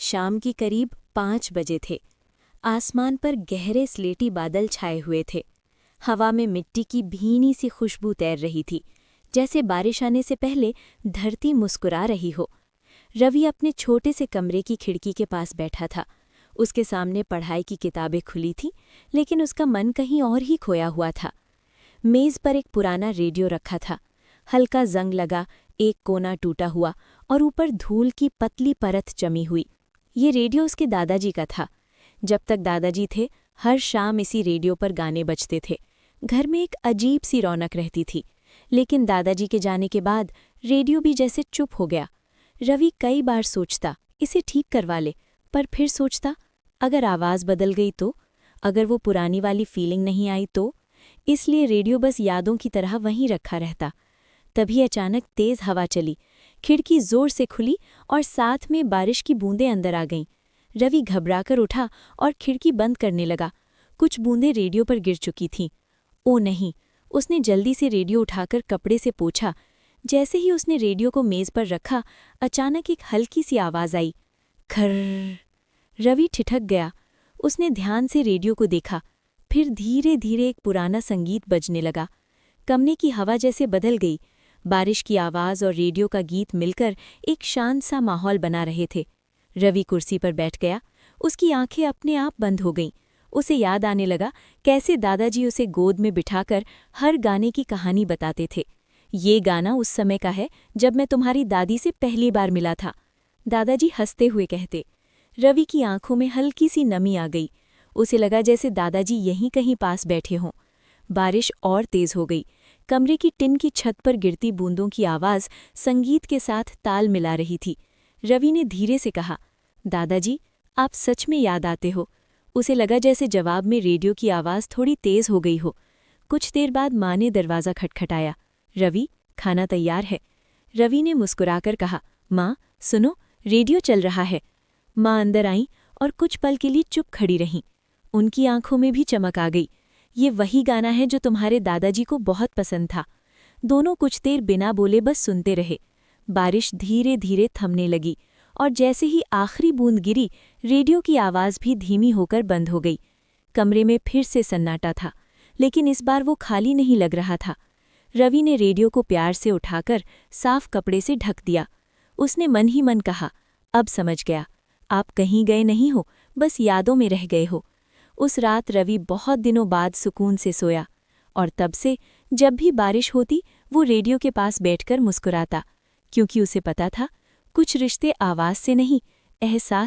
शाम की करीब 5 बजे थे। आसमान पर गहरे स्लेटी बादल छाए हुए थे। हवा में मिट्टी की भीनी सी खुशबू तैर रही थी, जैसे बारिश आने से पहले धरती मुस्कुरा रही हो। रवि अपने छोटे से कमरे की खिड़की के पास बैठा था। उसके सामने पढ़ाई की किताबें खुली थीं, लेकिन उसका मन कहीं और ही खोया हुआ था। मेज़ पर एक पुराना रेडियो रखा था। हल्का जंग लगा, एक कोना टूटा हुआ और ऊपर धूल की पतली परत जमी हुई। ये रेडियो उसके दादाजी का था। जब तक दादाजी थे, हर शाम इसी रेडियो पर गाने बजते थे। घर में एक अजीब सी रौनक रहती थी। लेकिन दादाजी के जाने के बाद रेडियो भी जैसे चुप हो गया। रवि कई बार सोचता इसे ठीक करवा ले, पर फिर सोचता अगर आवाज़ बदल गई तो, अगर वो पुरानी वाली फीलिंग नहीं आई तो। इसलिए रेडियो बस यादों की तरह वहीं रखा रहता। तभी अचानक तेज हवा चली, खिड़की जोर से खुली और साथ में बारिश की बूंदें अंदर आ गईं। रवि घबराकर उठा और खिड़की बंद करने लगा। कुछ बूंदें रेडियो पर गिर चुकी थीं। ओ नहीं! उसने जल्दी से रेडियो उठाकर कपड़े से पोंछा। जैसे ही उसने रेडियो को मेज़ पर रखा, अचानक एक हल्की सी आवाज़ आई, खर्र। रवि ठिठक गया। उसने ध्यान से रेडियो को देखा। फिर धीरे धीरे एक पुराना संगीत बजने लगा। कमरे की हवा जैसे बदल गई। बारिश की आवाज़ और रेडियो का गीत मिलकर एक शांत सा माहौल बना रहे थे। रवि कुर्सी पर बैठ गया। उसकी आंखें अपने आप बंद हो गईं। उसे याद आने लगा कैसे दादाजी उसे गोद में बिठाकर हर गाने की कहानी बताते थे। ये गाना उस समय का है जब मैं तुम्हारी दादी से पहली बार मिला था, दादाजी हंसते हुए कहते। रवि की आंखों में हल्की सी नमी आ गई। उसे लगा जैसे दादाजी यहीं कहीं पास बैठे हों। बारिश और तेज हो गई। कमरे की टिन की छत पर गिरती बूंदों की आवाज़ संगीत के साथ ताल मिला रही थी। रवि ने धीरे से कहा, दादाजी, आप सच में याद आते हो। उसे लगा जैसे जवाब में रेडियो की आवाज़ थोड़ी तेज हो गई हो। कुछ देर बाद माँ ने दरवाज़ा खटखटाया। रवि, खाना तैयार है। रवि ने मुस्कुराकर कहा, माँ सुनो, रेडियो चल रहा है। माँ अंदर आईं और कुछ पल के लिए चुप खड़ी रहीं। उनकी आंखों में भी चमक आ गई। ये वही गाना है जो तुम्हारे दादाजी को बहुत पसंद था। दोनों कुछ देर बिना बोले बस सुनते रहे। बारिश धीरे धीरे थमने लगी और जैसे ही आखिरी बूंद गिरी, रेडियो की आवाज़ भी धीमी होकर बंद हो गई। कमरे में फिर से सन्नाटा था, लेकिन इस बार वो खाली नहीं लग रहा था। रवि ने रेडियो को प्यार से उठाकर साफ कपड़े से ढक दिया। उसने मन ही मन कहा, अब समझ गया, आप कहीं गए नहीं हो, बस यादों में रह गए हो। उस रात रवि बहुत दिनों बाद सुकून से सोया और तब से जब भी बारिश होती वो रेडियो के पास बैठकर मुस्कुराता, क्योंकि उसे पता था कुछ रिश्ते आवाज़ से नहीं, एहसास